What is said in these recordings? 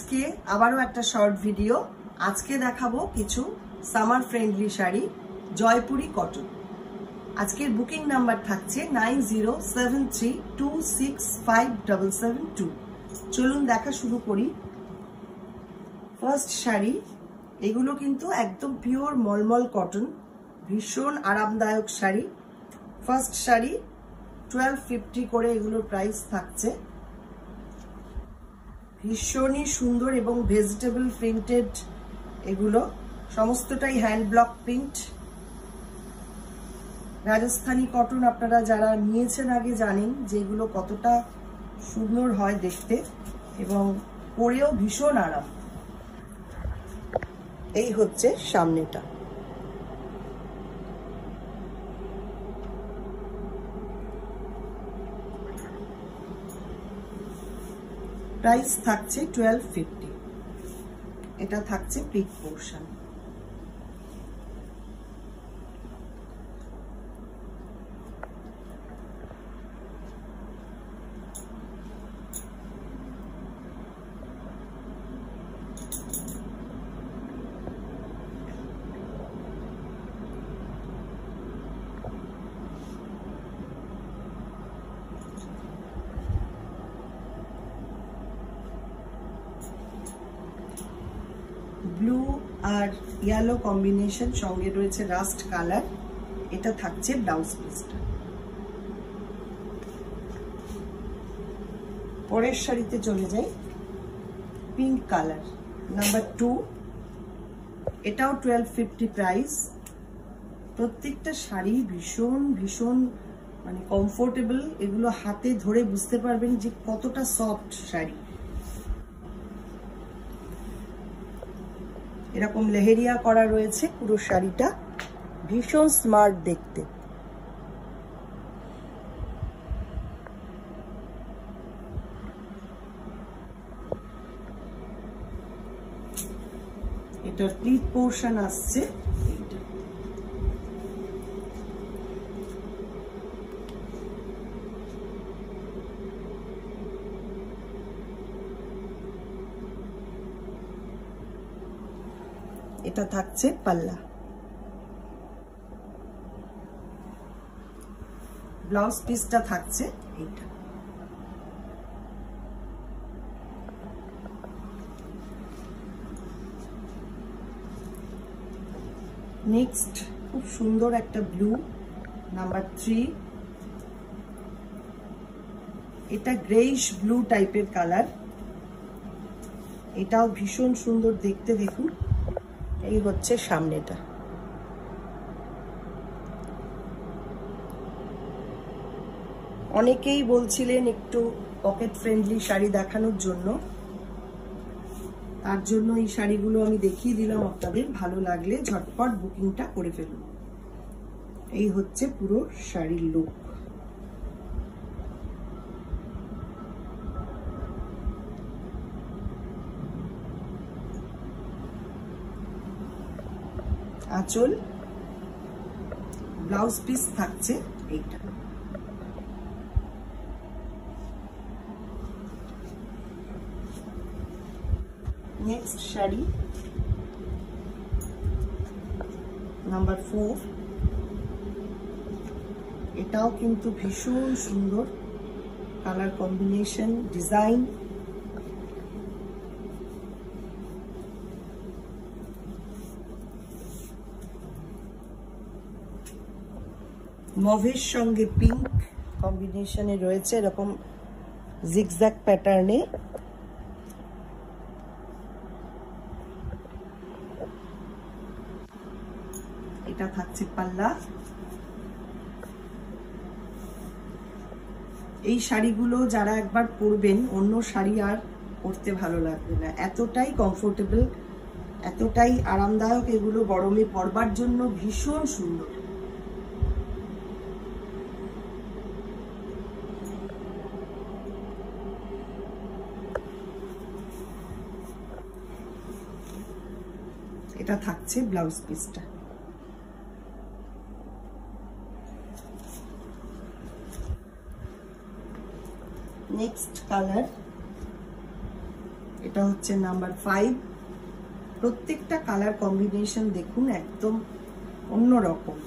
আজকে আবারও একটা শর্ট ভিডিও। আজকে দেখাবো কিছু summer friendly sari Jaipuri cotton. আজকের বুকিং নাম্বার থাকছে 9073265772। চলুন দেখা শুরু করি। ফার্স্ট শাড়ি, এগুলো কিন্তু একদম পিওর মলমল কটন, ভীষণ আরামদায়ক শাড়ি। ফার্স্ট শাড়ি 1250 করে এগুলোর প্রাইস থাকছে। ভীষণই সুন্দর এবং ভেজিটেবল প্রিন্টেড, এগুলো সমস্তটাই hand block print. Rajasthani cotton আপনারা যারা নিয়েছেন আগে জানেন যে এগুলো কতটা সুন্দর হয় দেখতে এবং পরেও ভীষণ আরাম। এই হচ্ছে সামনেটা। প্রাইস থাকছে 1250। এটা থাকছে প্লিট পোর্শন। ব্লু আর ইয়েলো কম্বিনেশন, সঙ্গে রয়েছে রাস্ট কালার। এটা থাকছে ব্লাউজ পিসটা। পরের শাড়িতে চলে যাই। Pink colour number 2। এটাও 1250 প্রাইস। প্রত্যেকটা শাড়ি ভীষণ ভীষণ মানে কমফোর্টেবল। এগুলো হাতে ধরে বুঝতে পারবেন যে কতটা সফট শাড়ি। এরকম লেহেরিয়া করা রয়েছে পুরো শাড়িটা, ভীষণ স্মার্ট দেখতে। এটার প্লিট পোর্শন আসছে এইটা। এটা থাকছে পাল্লা। ব্লাউজ পিসটা থাকছে এইটা। নেক্সট খুব সুন্দর একটা ব্লু নাম্বার 3। এটা গ্রেইশ ব্লু টাইপের কালার। এটাও ভীষণ সুন্দর দেখতে। দেখুন, এই হচ্ছে সামনেটা। অনেকেই বলছিলেন একটু পকেট ফ্রেন্ডলি শাড়ি দেখানোর জন্য, তার জন্য এই শাড়িগুলো আমি দেখিয়ে দিলাম আপনাদের। ভালো লাগলে ঝটপট বুকিংটা করে ফেলুন। এই হচ্ছে পুরো শাড়ির লুক। আঁচল, ব্লাউজ পিস থাকছে এইটা। Next sari number 4। এটাও কিন্তু ভীষণ সুন্দর কালার কম্বিনেশন, ডিজাইন। মভের সঙ্গে পিঙ্ক কম্বিনেশনে রয়েছে এরকম জিগজ্যাগ প্যাটার্নে। এটা থাকছে পাল্লা। এই শাড়িগুলো যারা একবার পরবেন অন্য শাড়ি আর পরতে ভালো লাগবে না। এতটাই কমফোর্টেবল, এতটাই আরামদায়ক। এগুলো গরমে পরবার জন্য ভীষণ সুন্দর। এটা থাকছে ব্লাউজ পিসটা। নেক্সট কালার এটা হচ্ছে নাম্বার 5। প্রত্যেকটা কালার কম্বিনেশন দেখুন একদম অন্যরকম।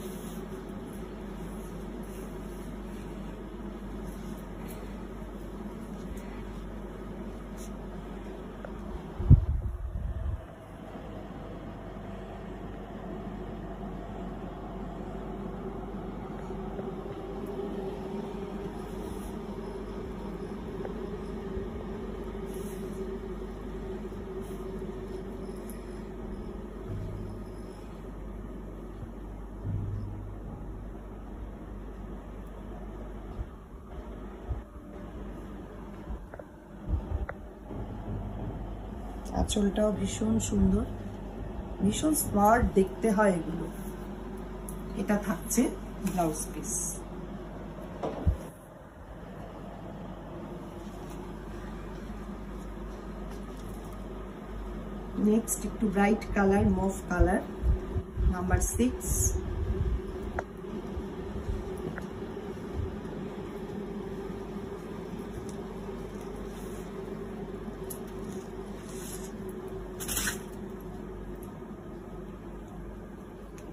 আঁচলটাও ভীষণ সুন্দর, ভীষণ স্মার্ট দেখতে হয় এগুলো। এটা থাকছে ব্লাউজ পিস। নেক্সট একটু bright colour, move colour, number 6।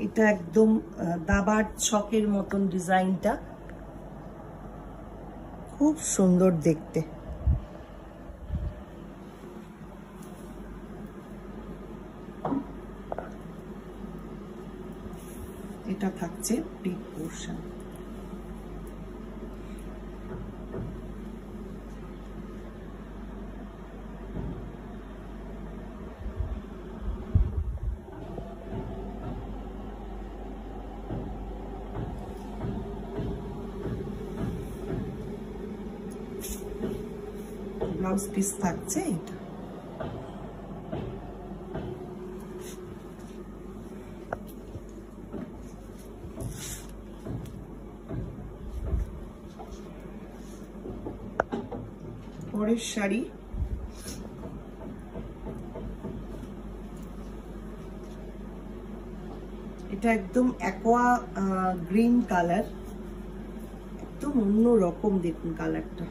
এটা একদম দাবার ছকের মতন ডিজাইনটা, খুব সুন্দর দেখতে। এটা থাকছে প্রিন্ট পোরশন। ব্লাউজ পিস থাকছে এটা। পরের শাড়ি, এটা একদম অ্যাকোয়া গ্রিন কালার, একদম অন্য রকম দেখুন কালারটা।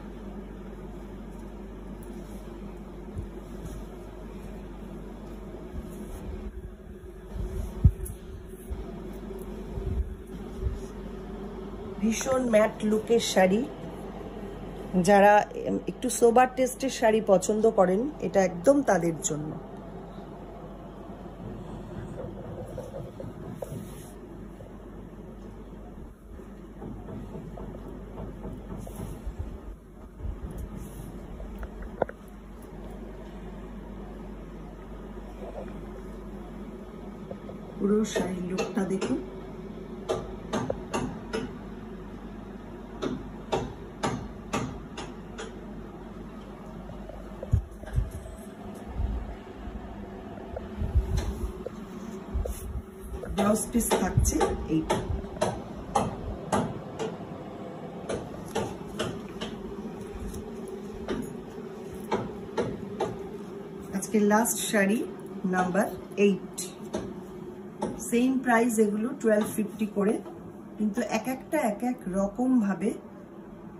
ভীষণ ম্যাট লুকের শাড়ি, যারা একটু সোবার টেস্টের শাড়ি পছন্দ করেন এটা একদম তাদের জন্য। পুরো শাড়ির লুকটা দেখুন। ব্লাউজ পিস থাকছে এইটা। আজকে last sari number 8। Same price, এগুলো 1250 করে, কিন্তু এক একটা এক এক রকম ভাবে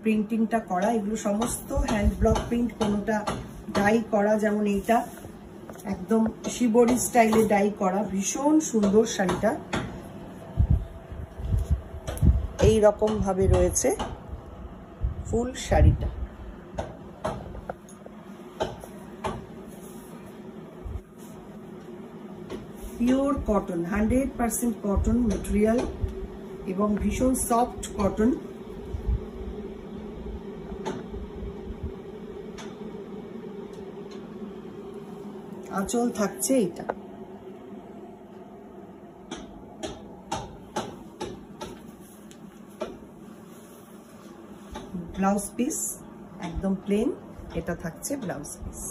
প্রিন্টিংটা করা। এগুলো সমস্ত হ্যান্ড ব্লক প্রিন্ট, কোনোটা ডাই করা, যেমন এইটা একদম শিবরি স্টাইলে ডাই করা। ভীষণ সুন্দর শাড়িটা, এই রকম ভাবে রয়েছে ফুল শাড়িটা। পিওর কটন, 100% কটন মেটেরিয়াল এবং ভীষণ সফট কটন। আঁচল থাকছে এটা। ব্লাউজ পিস একদম প্লেন, এটা থাকছে ব্লাউজ পিস।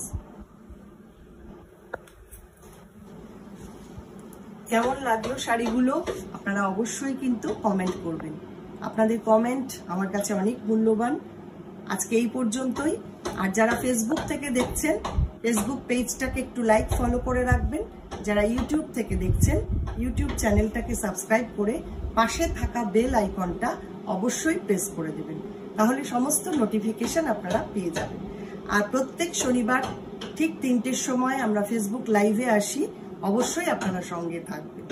কেমন লাগলো শাড়িগুলো আপনারা অবশ্যই কিন্তু কমেন্ট করবেন। আপনাদের কমেন্ট আমার কাছে অনেক মূল্যবান। আজকে এই পর্যন্তই। আর যারা ফেসবুক থেকে দেখছেন, ফেসবুক পেজটাকে একটু লাইক ফলো করে রাখবেন। যারা ইউটিউব থেকে দেখছেন, ইউটিউব চ্যানেলটাকে সাবস্ক্রাইব করে পাশে থাকা বেল আইকনটা অবশ্যই প্রেস করে দেবেন, তাহলে সমস্ত নোটিফিকেশন আপনারা পেয়ে যাবেন। আর প্রত্যেক শনিবার ঠিক 3টের সময় আমরা ফেসবুক লাইভে আসি, অবশ্যই আপনারা সঙ্গে থাকবেন।